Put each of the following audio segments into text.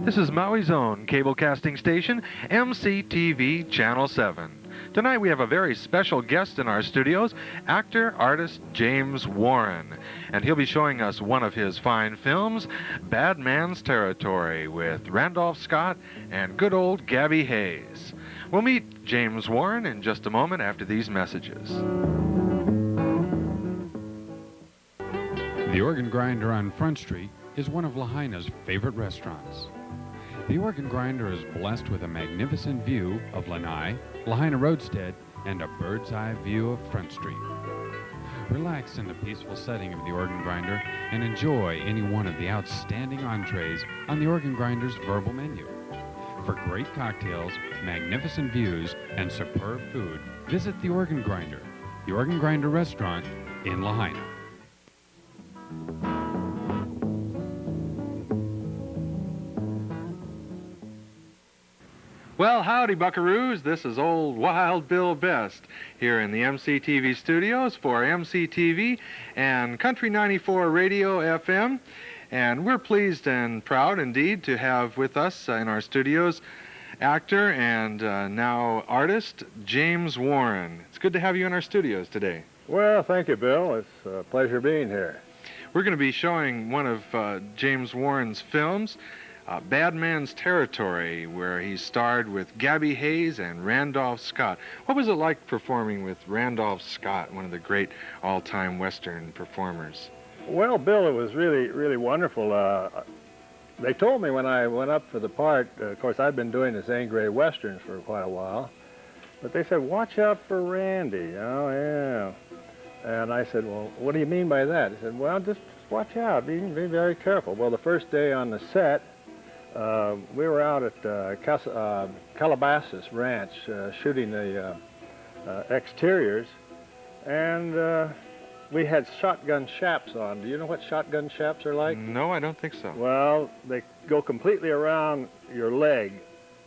This is Maui's own cable casting station, MCTV Channel 7. Tonight we have a very special guest in our studios, actor-artist James Warren. And he'll be showing us one of his fine films, Bad Man's Territory, with Randolph Scott and good old Gabby Hayes. We'll meet James Warren in just a moment after these messages. The Organ Grinder on Front Street is one of Lahaina's favorite restaurants. The Organ Grinder is blessed with a magnificent view of Lanai, Lahaina Roadstead, and a bird's eye view of Front Street. Relax in the peaceful setting of the Organ Grinder and enjoy any one of the outstanding entrees on the Organ Grinder's verbal menu. For great cocktails, magnificent views, and superb food, visit the Organ Grinder restaurant in Lahaina. Well, howdy, buckaroos. This is old Wild Bill Best here in the MCTV studios for MCTV and Country 94 Radio FM. And we're pleased and proud indeed to have with us in our studios actor and now artist James Warren. It's good to have you in our studios today. Well, thank you, Bill. It's a pleasure being here. We're going to be showing one of James Warren's films, Bad Man's Territory, where he starred with Gabby Hayes and Randolph Scott. What was it like performing with Randolph Scott, one of the great all-time Western performers? Well, Bill, it was really wonderful. They told me when I went up for the part, of course, I'd been doing the Angray Westerns for quite a while, but they said, watch out for Randy. Oh, yeah. And I said, well, what do you mean by that? He said, well, just watch out, be very careful. Well, the first day on the set, we were out at Calabasas Ranch shooting the exteriors, and we had shotgun chaps on. Do you know what shotgun chaps are like? No, I don't think so. Well, they go completely around your leg,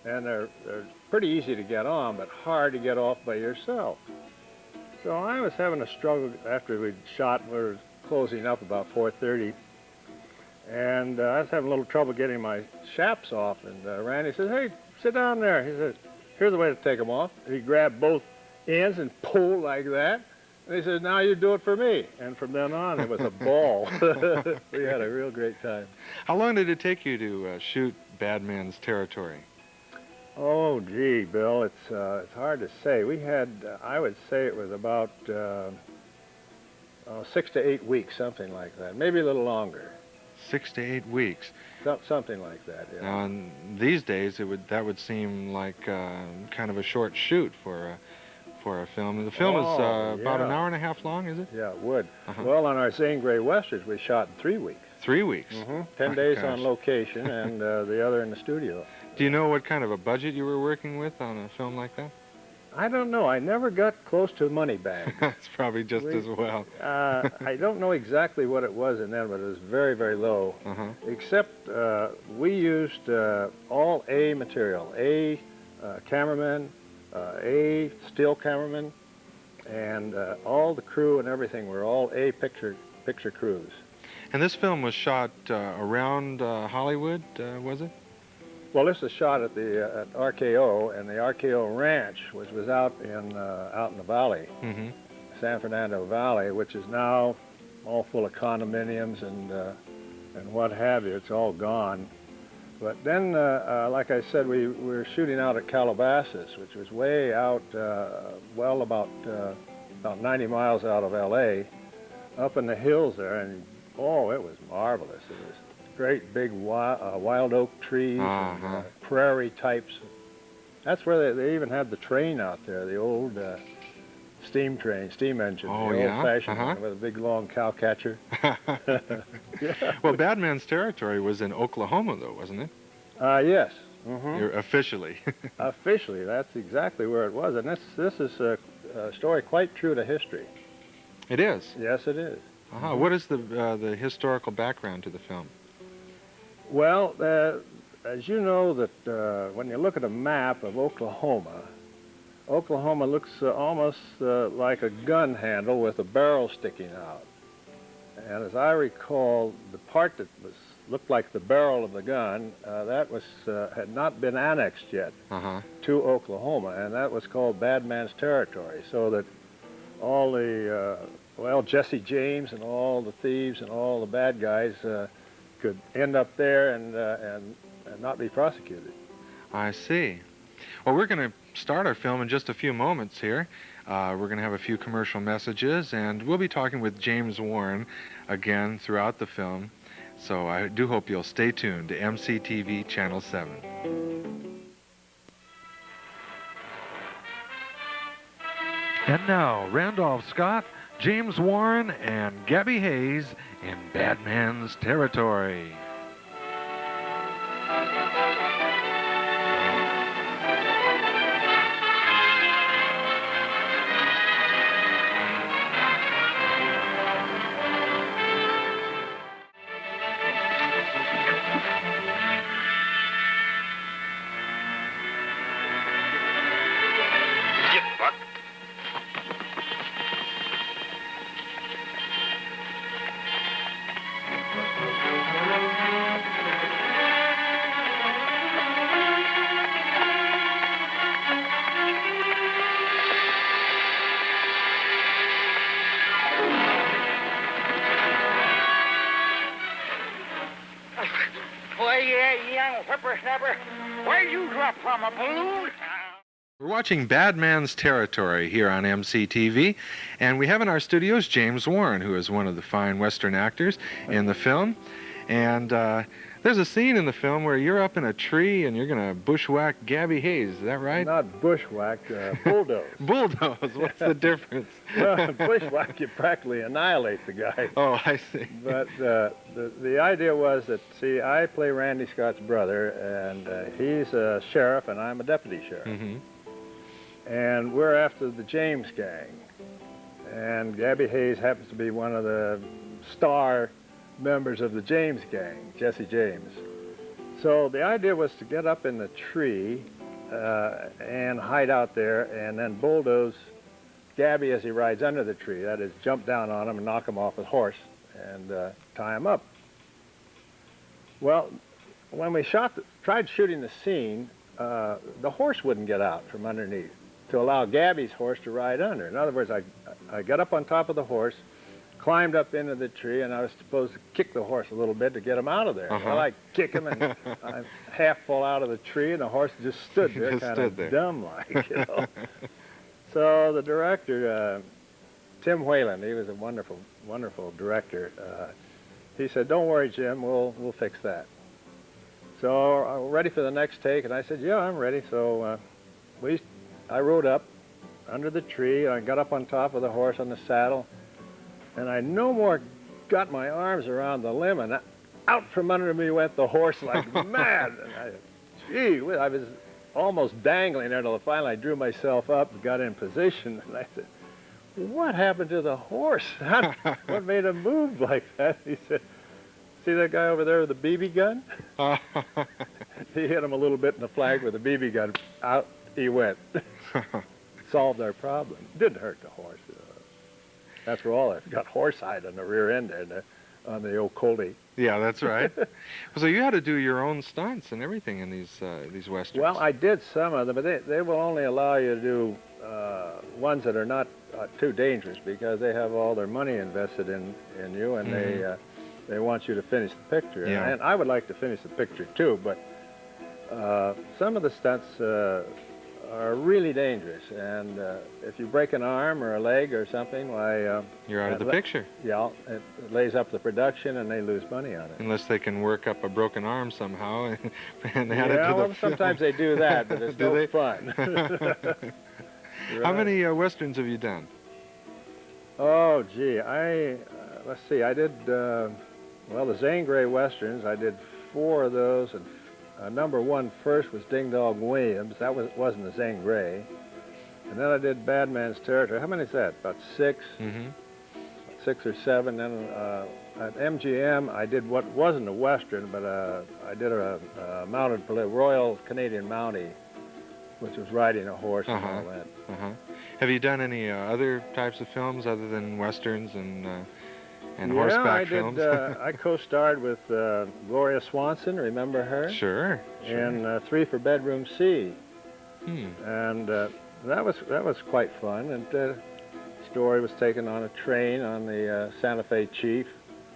and they're pretty easy to get on, but hard to get off by yourself. So I was having a struggle after we'd shot. We were closing up about 4:30. And I was having a little trouble getting my chaps off, and Randy says, hey, sit down there. He says, here's the way to take them off. And he grabbed both ends and pulled like that. And he says, now you do it for me. And from then on, it was a ball. We had a real great time. How long did it take you to shoot Bad Man's Territory? Oh, gee, Bill, it's hard to say. We had, I would say it was about 6 to 8 weeks, something like that, maybe a little longer. 6 to 8 weeks. Something like that, yeah. Now, these days, that would seem like kind of a short shoot for a film. And the film is about an hour and a half long, is it? Yeah, it would. Well, on our Angray Westerns, we shot in 3 weeks. 3 weeks? 10 days on location and the other in the studio. Do you know what kind of a budget you were working with on a film like that? I don't know. I never got close to money bag. That's probably just as well. I don't know exactly what it was in then, but it was very low. Except we used all A material. A cameraman, A still cameraman, and all the crew and everything were all A picture crews. And this film was shot around Hollywood, was it? Well, this was shot at the at RKO, and the RKO Ranch, which was out in the valley, San Fernando Valley, which is now all full of condominiums and what have you. It's all gone. But then, like I said, we were shooting out at Calabasas, which was way out, well, about 90 miles out of L.A., up in the hills there, and oh, it was marvelous. It was great big wild oak trees and prairie types. That's where they even had the train out there, the old steam engine, the old-fashioned one with a big long cow catcher. Well, Bad Man's Territory was in Oklahoma, though, wasn't it? Yes. You're officially. Officially, that's exactly where it was, and this is a story quite true to history. It is? Yes, it is. What is the historical background to the film? Well, as you know, that when you look at a map of Oklahoma, Oklahoma looks almost like a gun handle with a barrel sticking out. And as I recall, the part that was looked like the barrel of the gun. That was had not been annexed yet to Oklahoma, and that was called Bad Man's Territory. So that all the Jesse James and all the thieves and all the bad guys could end up there and not be prosecuted. I see. Well, we're going to start our film in just a few moments here. We're going to have a few commercial messages, and we'll be talking with James Warren again throughout the film. So I do hope you'll stay tuned to MCTV Channel 7. And now, Randolph Scott, James Warren, and Gabby Hayes in Bad Man's Territory. Young whippersnapper, where'd you drop from, a balloon? We're watching Bad Man's Territory here on MCTV, and we have in our studios James Warren, who is one of the fine Western actors in the film. And there's a scene in the film where you're up in a tree and you're going to bushwhack Gabby Hayes. Is that right? Not bushwhack, bulldoze. Bulldoze. What's the difference? Well, bushwhack, you practically annihilate the guy. Oh, I see. But the idea was that, see, I play Randy Scott's brother, and he's a sheriff, and I'm a deputy sheriff. And we're after the James gang. And Gabby Hayes happens to be one of the star members of the James gang, Jesse James. So the idea was to get up in the tree and hide out there and then bulldoze Gabby as he rides under the tree. That is, jump down on him and knock him off his horse and tie him up. Well, when we tried shooting the scene, the horse wouldn't get out from underneath to allow Gabby's horse to ride under. In other words, I got up on top of the horse, climbed up into the tree, and I was supposed to kick the horse a little bit to get him out of there. Well, I kick him, and I half fall out of the tree, and the horse just stood there, kind of dumb-like, you know. So the director, Tim Whalen, he was a wonderful, wonderful director. He said, "Don't worry, Jim, we'll fix that." So I'm ready for the next take, and I said, "Yeah, I'm ready." So I rode up under the tree. I got up on top of the horse on the saddle, and I no more got my arms around the limb, and out from under me went the horse like mad. And I was almost dangling there till finally I drew myself up and got in position. And I said, "What happened to the horse? What made him move like that?" He said, "See that guy over there with the BB gun?" He hit him a little bit in the flank with a BB gun. Out he went. Solved our problem. Didn't hurt the horse. After all, I've got horsehide on the rear end there, on the old collie. Yeah, that's right. So you had to do your own stunts and everything in these westerns. Well, I did some of them, but they will only allow you to do ones that are not too dangerous because they have all their money invested in you, and they want you to finish the picture. Yeah. And I would like to finish the picture too, but some of the stunts are really dangerous, and if you break an arm or a leg or something, why... you're out of the picture. Yeah, it lays up the production, and they lose money on it. Unless they can work up a broken arm somehow and add it to Yeah, the well, sometimes they do that, but it's no fun. How many westerns have you done? Oh, gee, let's see, I did, well, the Zane Grey Westerns, I did 4 of those, and number 1 first was Ding Dong Williams. That wasn't the Zane Grey. And then I did Bad Man's Territory. How many is that? About 6? 6 or 7. Then at MGM, I did what wasn't a Western, but I did a mounted Royal Canadian Mountie, which was riding a horse and all that. Have you done any other types of films other than Westerns and and horseback I films? did. I co-starred with Gloria Swanson. Remember her? Sure. In 3 for Bedroom C. Hmm. And that was quite fun. And the story was taken on a train on the Santa Fe Chief.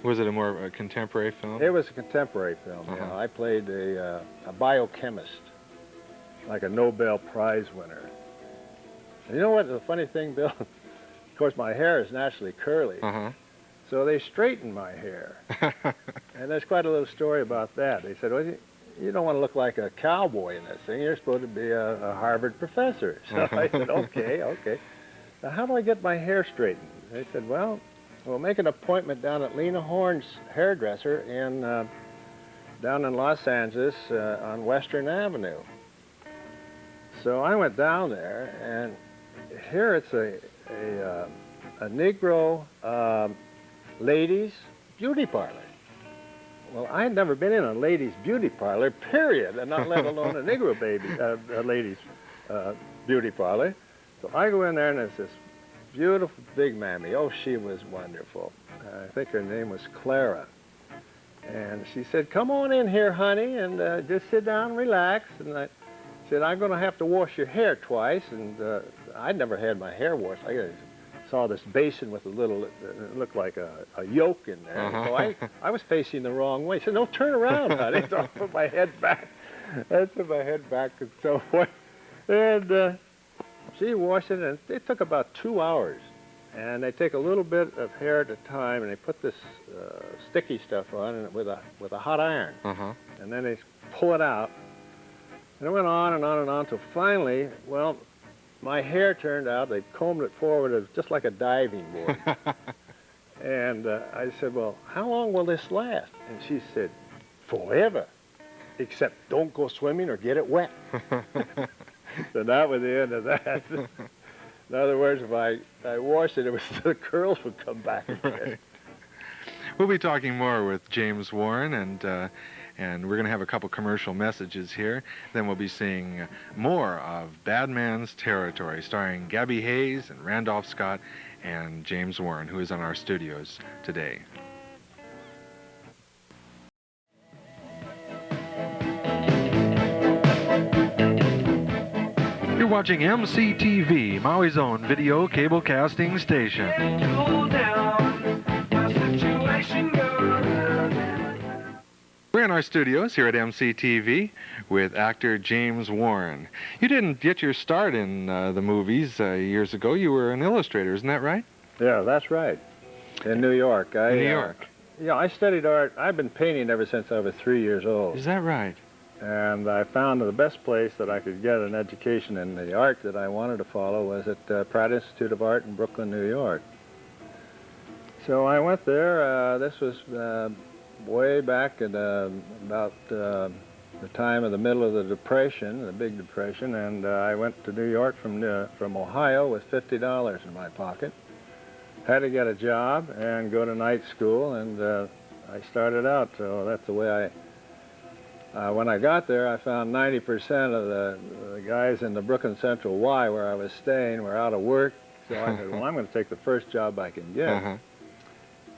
Was it a more contemporary film? It was a contemporary film. Uh-huh. I played a biochemist, like a Nobel Prize winner. And you know what? The funny thing, Bill. Of course, my hair is naturally curly. Uh-huh. So they straightened my hair. And there's quite a little story about that. They said, well, you don't want to look like a cowboy in this thing. You're supposed to be a Harvard professor. So I said, okay. Now, how do I get my hair straightened? They said, well, we'll make an appointment down at Lena Horne's hairdresser down in Los Angeles on Western Avenue. So I went down there, and here it's a Negro ladies beauty parlor. Well, I had never been in a ladies beauty parlor, period, and not let alone a Negro ladies beauty parlor. So I go in there, and there's this beautiful big mammy. Oh, she was wonderful. I think her name was Clara. And she said, come on in here, honey, and just sit down and relax. And I said, I'm going to have to wash your hair twice. And I'd never had my hair washed. I saw this basin with a little, it looked like a yolk in there. Uh-huh. So I was facing the wrong way. She said, no, turn around, honey. So I put my head back. I put my head back and so forth. And she washed it, and it took about 2 hours. And they take a little bit of hair at a time, and they put this sticky stuff on it with a hot iron. Uh-huh. And then they pull it out. And it went on and on and on until finally, well, my hair turned out, they combed it forward, it was just like a diving board. And I said, well, how long will this last? And she said, forever, except don't go swimming or get it wet. So that was the end of that. In other words, if I washed it, the curls would come back again. Right. We'll be talking more with James Warren, and we're going to have a couple commercial messages here. Then we'll be seeing more of Bad Man's Territory, starring Gabby Hayes and Randolph Scott and James Warren, who is in our studios today. You're watching MCTV, Maui's own video cable casting station. We're in our studios here at MCTV with actor James Warren. You didn't get your start in the movies years ago. You were an illustrator, isn't that right? Yeah, that's right. In New York. In New York. Yeah, I studied art. I've been painting ever since I was 3 years old. Is that right? And I found the best place that I could get an education in the art that I wanted to follow was at Pratt Institute of Art in Brooklyn, New York. So I went there. This was way back at about the time of the middle of the Depression, the Big Depression, and I went to New York from Ohio with $50 in my pocket. Had to get a job and go to night school, and I started out. So that's the way when I got there, I found 90% of the guys in the Brooklyn Central Y where I was staying were out of work. So I said, well, I'm going to take the first job I can get. Uh-huh.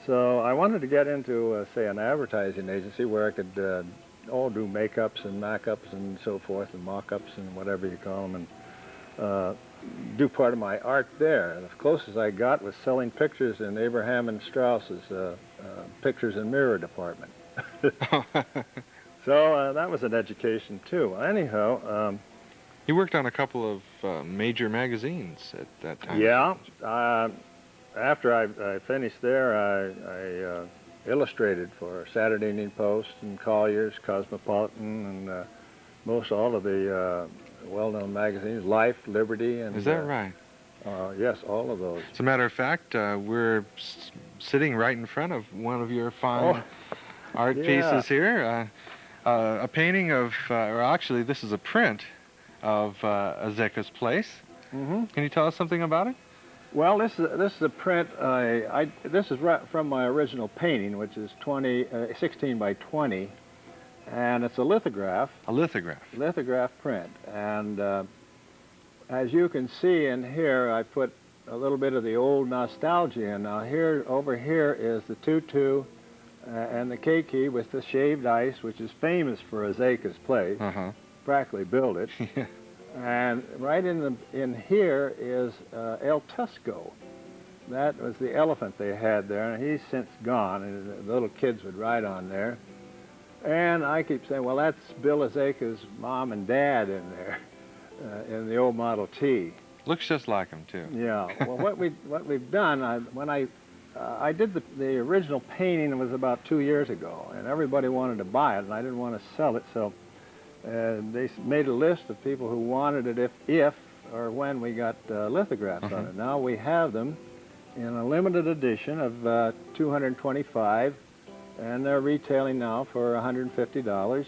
So I wanted to get into, say, an advertising agency where I could do makeups and mock-ups and so forth, and mock-ups and whatever you call them, and do part of my art there. And as close as I got was selling pictures in Abraham and Strauss's pictures and mirror department. So that was an education, too. Anyhow... you worked on a couple of major magazines at that time. Yeah. After I finished there, I illustrated for Saturday Evening Post and Collier's, Cosmopolitan, and most all of the well-known magazines, Life, Liberty, and... Is that right? Yes, all of those. As a matter of fact, we're sitting right in front of one of your fine art pieces here. A painting of, or actually this is a print of Azeka's Place. Mm-hmm. Can you tell us something about it? Well, this is a print. This is right from my original painting, which is 16 by 20, and it's a lithograph. A lithograph. Lithograph print, and as you can see in here, I put a little bit of the old nostalgia. And now over here is the tutu and the keiki with the shaved ice, which is famous for Azeka's place. Practically built it. And right in here is El Tusco. That was the elephant they had there, and he's since gone, and the little kids would ride on there. And I keep saying, well, that's Bill Azeka's mom and dad in there, in the old Model T. Looks just like him, too. Yeah. Well, what we've done, when I did the original painting, it was about 2 years ago, and everybody wanted to buy it, and I didn't want to sell it, so they made a list of people who wanted it if or when we got lithographs on it. Now we have them in a limited edition of 225, and they're retailing now for $150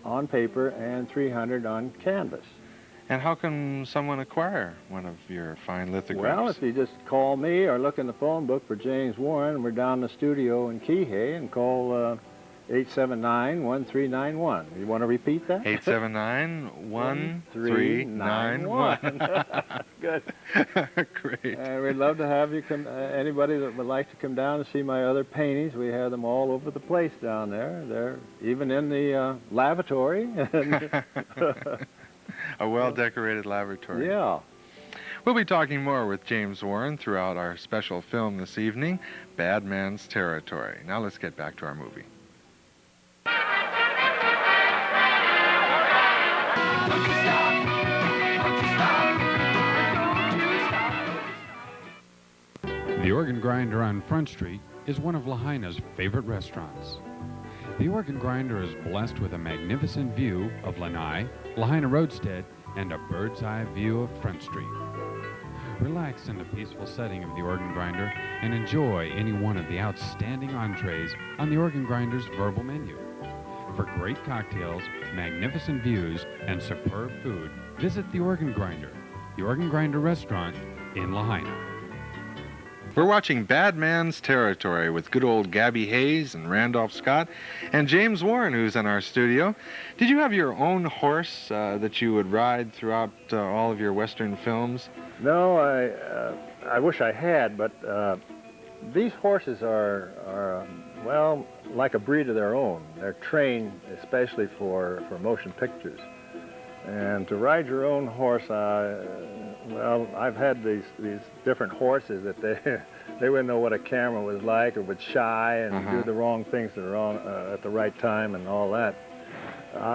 on paper and $300 on canvas. And how can someone acquire one of your fine lithographs? Well, if you just call me or look in the phone book for James Warren, we're down in the studio in Kihei, and call 879-1391. You want to repeat that? 879-1391. Good. Great. And we'd love to have you come. Anybody that would like to come down and see my other paintings, we have them all over the place down there. They're even in the lavatory. A well-decorated lavatory. Yeah. We'll be talking more with James Warren throughout our special film this evening, Bad Man's Territory. Now let's get back to our movie. The Organ Grinder on Front Street is one of Lahaina's favorite restaurants. The Organ Grinder is blessed with a magnificent view of Lanai, Lahaina Roadstead, and a bird's eye view of Front Street. Relax in the peaceful setting of the Organ Grinder and enjoy any one of the outstanding entrees on the Organ Grinder's verbal menu. For great cocktails, magnificent views, and superb food, visit the Organ Grinder restaurant in Lahaina. We're watching Bad Man's Territory with good old Gabby Hayes and Randolph Scott and James Warren, who's in our studio. Did you have your own horse that you would ride throughout all of your Western films? No, I wish I had, but these horses are well, like a breed of their own. They're trained especially for motion pictures. And to ride your own horse, well, I've had these different horses that they wouldn't know what a camera was like, or would shy and do the wrong things at the right time and all that.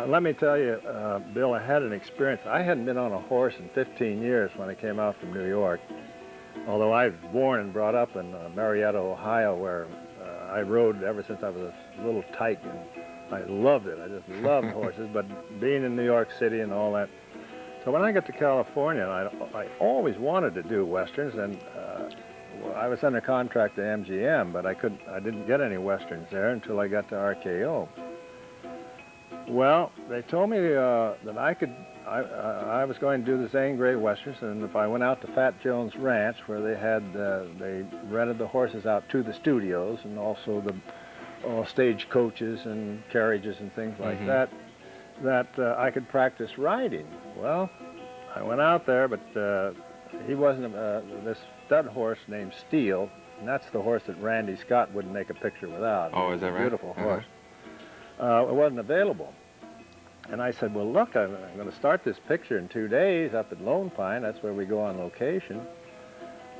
Let me tell you, Bill, I had an experience. I hadn't been on a horse in 15 years when I came out from New York, although I was born and brought up in Marietta, Ohio, where I rode ever since I was a little tyke, and I loved it. I just loved horses, but being in New York City and all that. So when I got to California, I always wanted to do Westerns, and I was under contract to MGM, but I didn't get any Westerns there until I got to RKO. Well, they told me that I was going to do the Zane Grey Westerns, and if I went out to Fat Jones Ranch, where they rented the horses out to the studios, and also the stage coaches and carriages and things like that I could practice riding. Well, I went out there, but he wasn't this stud horse named Steele, and that's the horse that Randy Scott wouldn't make a picture without. Oh, is that right? Beautiful horse. It wasn't available. And I said, well, look, I'm going to start this picture in 2 days up at Lone Pine. That's where we go on location.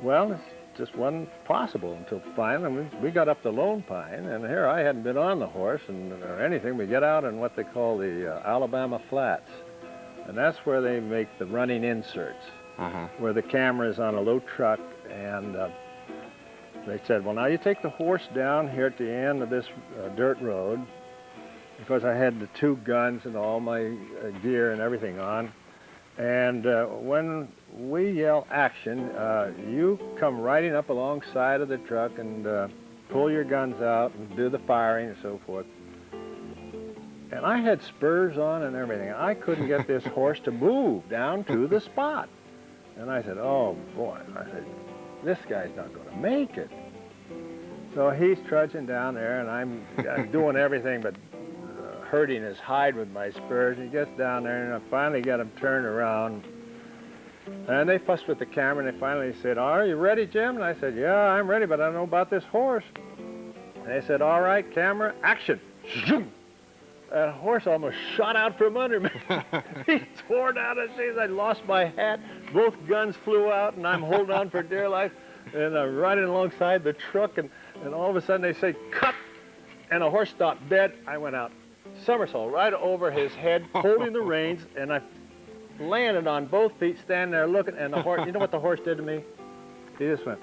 Well, it just wasn't possible until finally we got up to Lone Pine, and here I hadn't been on the horse or anything. We get out in what they call the Alabama Flats, and that's where they make the running inserts, where the camera is on a low truck, and they said, well, now you take the horse down here at the end of this dirt road, because I had the 2 guns and all my gear and everything on. And when we yell action, you come riding up alongside of the truck and pull your guns out and do the firing and so forth. And I had spurs on and everything. I couldn't get this horse to move down to the spot. And I said, oh boy, I said, this guy's not going to make it. So he's trudging down there, and I'm doing everything but hurting his hide with my spurs. He gets down there, and I finally got him turned around. And they fussed with the camera, and they finally said, "Are you ready, Jim?" And I said, "Yeah, I'm ready, but I don't know about this horse." And they said, "All right, camera, action." That horse almost shot out from under me. He tore down his knees. I lost my hat. Both guns flew out, and I'm holding on for dear life. And I'm riding alongside the truck, and all of a sudden they say, "Cut!" And the horse stopped dead. I went out somersault right over his head, holding the reins, and I landed on both feet, standing there looking, and the horse, you know what the horse did to me? He just went.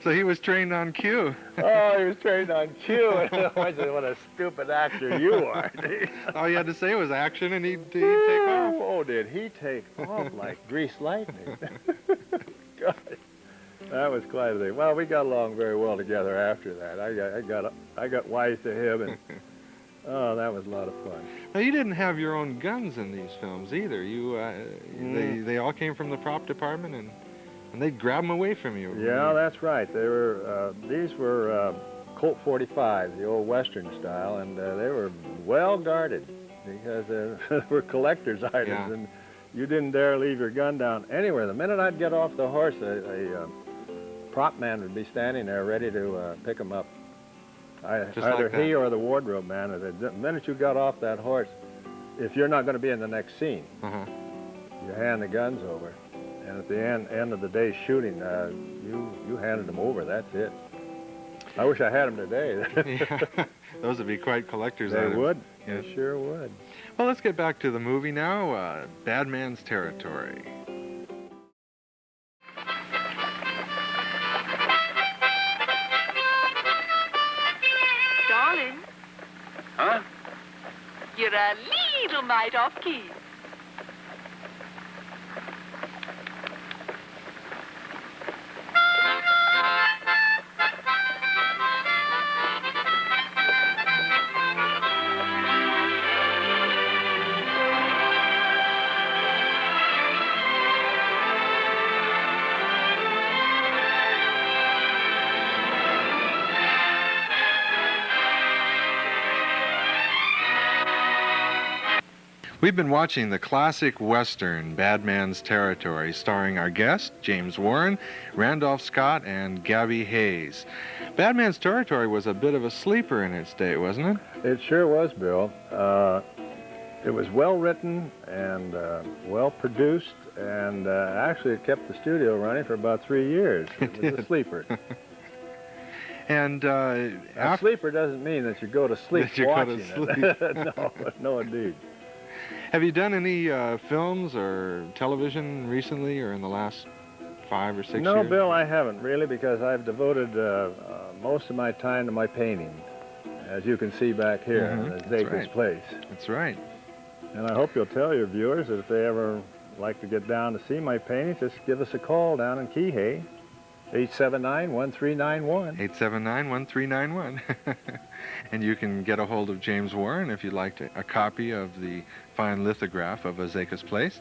So he was trained on cue. Oh, he was trained on cue. And I said, "What a stupid actor you are." All you had to say was action, and he'd take off. Oh, did he take off like greased lightning? God, that was quite a thing. Well, we got along very well together after that. I got wise to him, and oh, that was a lot of fun. Now, you didn't have your own guns in these films either. You, they all came from the prop department, and they'd grab them away from you. Yeah, that's right. They were these were Colt 45s, the old Western style, and they were well guarded because they were collector's items, and you didn't dare leave your gun down anywhere. The minute I'd get off the horse, a prop man would be standing there ready to pick them up. Either like he or the wardrobe man. The minute you got off that horse, if you're not going to be in the next scene, you hand the guns over. And at the end of the day shooting, you handed them over. That's it. I wish I had them today. Yeah. Those would be quite collector's They items. would. Yeah. They sure would. Well, let's get back to the movie now, Bad Man's Territory. Darling. Huh? You're a little mite off key. We've been watching the classic Western, Bad Man's Territory, starring our guest, James Warren, Randolph Scott, and Gabby Hayes. Bad Man's Territory was a bit of a sleeper in its day, wasn't it? It sure was, Bill. It was well written and well produced, and actually it kept the studio running for about 3 years. It was a sleeper. And A sleeper doesn't mean that you go to sleep That you go to watching it. No, indeed. have you done any films or television recently or in the last 5 or 6 years? No, Bill, I haven't really, because I've devoted most of my time to my painting, as you can see back here at Zaker's Place. That's right. And I hope you'll tell your viewers that if they ever like to get down to see my paintings, just give us a call down in Kihei, 879-1391. 879-1391. And you can get a hold of James Warren if you'd like a copy of the fine lithograph of Zaker's Place.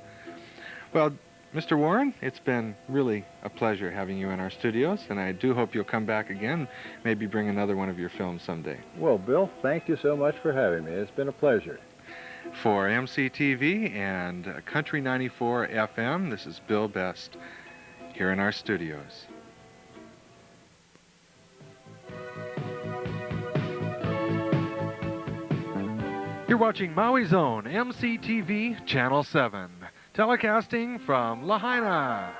Well, Mr. Warren, it's been really a pleasure having you in our studios, and I do hope you'll come back again, maybe bring another one of your films someday. Well, Bill, thank you so much for having me. It's been a pleasure. For MCTV and Country 94 FM, this is Bill Best here in our studios. You're watching Maui's own MCTV Channel 7, telecasting from Lahaina.